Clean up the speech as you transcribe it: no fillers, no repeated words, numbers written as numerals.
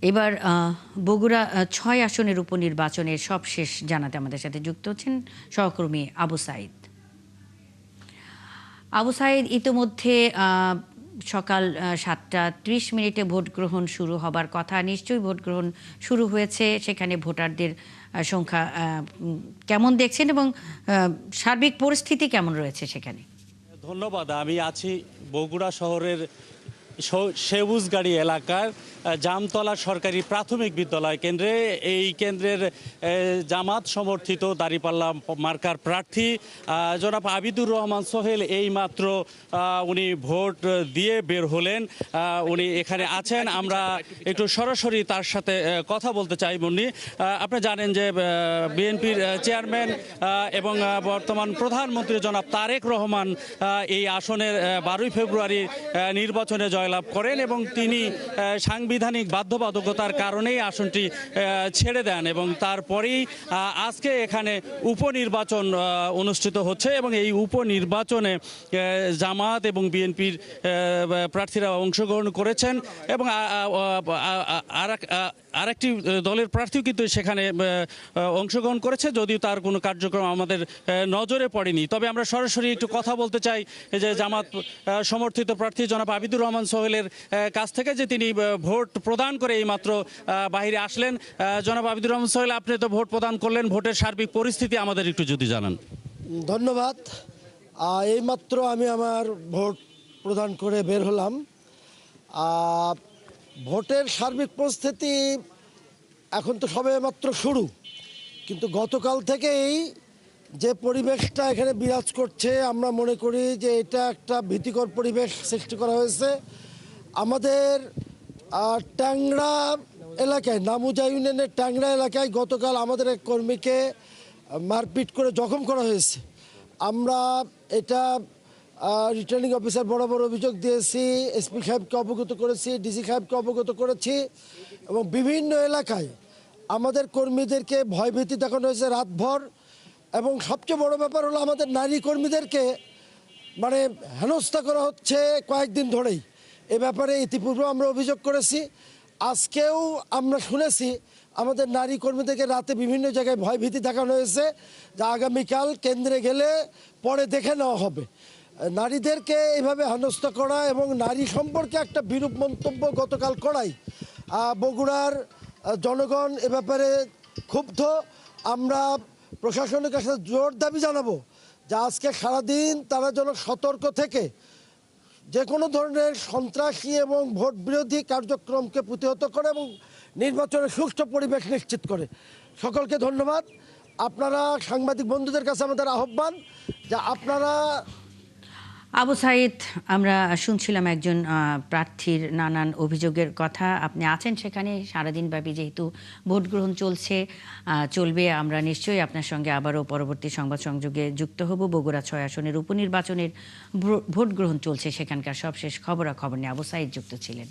এবার বগুড়া ৬ আসনের উপনির্বাচনের সবশেষ জানাতে আমাদের সাথে যুক্ত হচ্ছেন সহকর্মী আবু সাঈদ। আবু সাঈদ, ইতিমধ্যে সকাল ৭টা ৩০ ভোট গ্রহণ শুরু হবার কথা। নিশ্চয়ই ভোট গ্রহণ শুরু হয়েছে। সেখানে ভোটারদের সংখ্যা কেমন দেখছেন এবং সার্বিক পরিস্থিতি কেমন রয়েছে সেখানে? ধন্যবাদ। আমি আছি বগুড়া শহরের সবুজগাড়ি এলাকার জামতলা সরকারি প্রাথমিক বিদ্যালয় কেন্দ্রে। এই কেন্দ্রের জামাত সমর্থিত দাঁড়িপাল্লা মার্কার প্রার্থী জনাব আবিদুর রহমান সোহেল এই মাত্র উনি ভোট দিয়ে বের হলেন। উনি এখানে আছেন, আমরা একটু সরাসরি তার সাথে কথা বলতে চাই। মুন্নি, আপনি জানেন যে বিএনপির চেয়ারম্যান এবং বর্তমান প্রধানমন্ত্রী জনাব তারেক রহমান এই আসনের 12 ফেব্রুয়ারি নির্বাচনে জয়লাভ করেন এবং তিনি সাংবিধানিক বাধ্যবাধকতার কারণেই আসনটি ছেড়ে দেন এবং তারপরেই আজকে এখানে উপনির্বাচন অনুষ্ঠিত হচ্ছে এবং এই উপনির্বাচনে জামাত এবং বিএনপির প্রার্থীরা অংশগ্রহণ করেছেন এবং আরেকটি দলের প্রার্থীও কিন্তু সেখানে অংশগ্রহণ করেছে, যদিও তার কোনো কার্যক্রম আমাদের নজরে পড়েনি। তবে আমরা সরাসরি একটু কথা বলতে চাই যে জামাত সমর্থিত প্রার্থী জনাব আবিদুর রহমান সোহেলের কাছ থেকে, যে তিনি ভোট প্রদান করে এইমাত্র বাহিরে আসলেন। জনাব আবিদুর রহমান সোহেল, আপনি তো ভোট প্রদান করলেন, ভোটের সার্বিক পরিস্থিতি আমাদের একটু যদি জানান। ধন্যবাদ। এইমাত্র আমি আমার ভোট প্রদান করে বের হলাম। ভোটের সার্বিক পরিস্থিতি এখন তো সবে মাত্র শুরু, কিন্তু গতকাল থেকেই যে পরিবেশটা এখানে বিরাজ করছে, আমরা মনে করি যে এটা একটা ভীতিকর পরিবেশ সৃষ্টি করা হয়েছে। আমাদের ট্যাংরা এলাকায়, নামুজা ইউনিয়নের ট্যাংরা এলাকায় গতকাল আমাদের এক কর্মীকে মারপিট করে জখম করা হয়েছে। আমরা এটা রিটার্নিং অফিসার বরাবর অভিযোগ দিয়েছি, এসপি সাহেবকে অবগত করেছি, ডিসি সাহেবকে অবগত করেছি এবং বিভিন্ন এলাকায় আমাদের কর্মীদেরকে ভয়ভীতি দেখানো হয়েছে রাতভর। এবং সবচেয়ে বড় ব্যাপার হলো আমাদের নারী কর্মীদেরকে মানে হেনস্থা করা হচ্ছে কয়েকদিন ধরেই। এ ব্যাপারে ইতিপূর্বে আমরা অভিযোগ করেছি, আজকেও আমরা শুনেছি আমাদের নারী কর্মীদেরকে রাতে বিভিন্ন জায়গায় ভয়ভীতি দেখানো হয়েছে, যা আগামীকাল কেন্দ্রে গেলে পরে দেখে নেওয়া হবে। নারীদেরকে এইভাবে হেনস্থা করা এবং নারী সম্পর্কে একটা বিরূপ মন্তব্য গতকাল করাই বগুড়ার জনগণ এ ব্যাপারে ক্ষুব্ধ। আমরা প্রশাসনের কাছে জোর দাবি জানাবো যে আজকে সারাদিন তারা যেন সতর্ক থেকে যে কোনো ধরনের সন্ত্রাসী এবং ভোট বিরোধী কার্যক্রমকে প্রতিহত করে এবং নির্বাচনের সুষ্ঠু পরিবেশ নিশ্চিত করে। সকলকে ধন্যবাদ। আপনারা সাংবাদিক বন্ধুদের কাছে আমাদের আহ্বান যে আপনারা। আবু সাঈদ, আমরা শুনছিলাম একজন প্রার্থীর নানান অভিযোগের কথা। আপনি আছেন সেখানে সারাদিনব্যাপী, যেহেতু ভোট গ্রহণ চলবে। আমরা নিশ্চয়ই আপনার সঙ্গে আবারও পরবর্তী সংবাদ সংযোগে যুক্ত হব। বগুড়া ৬ আসনের উপনির্বাচনের ভোট গ্রহণ চলছে, সেখানকার সবশেষ খবরাখবর নিয়ে আবু সাঈদ যুক্ত ছিলেন।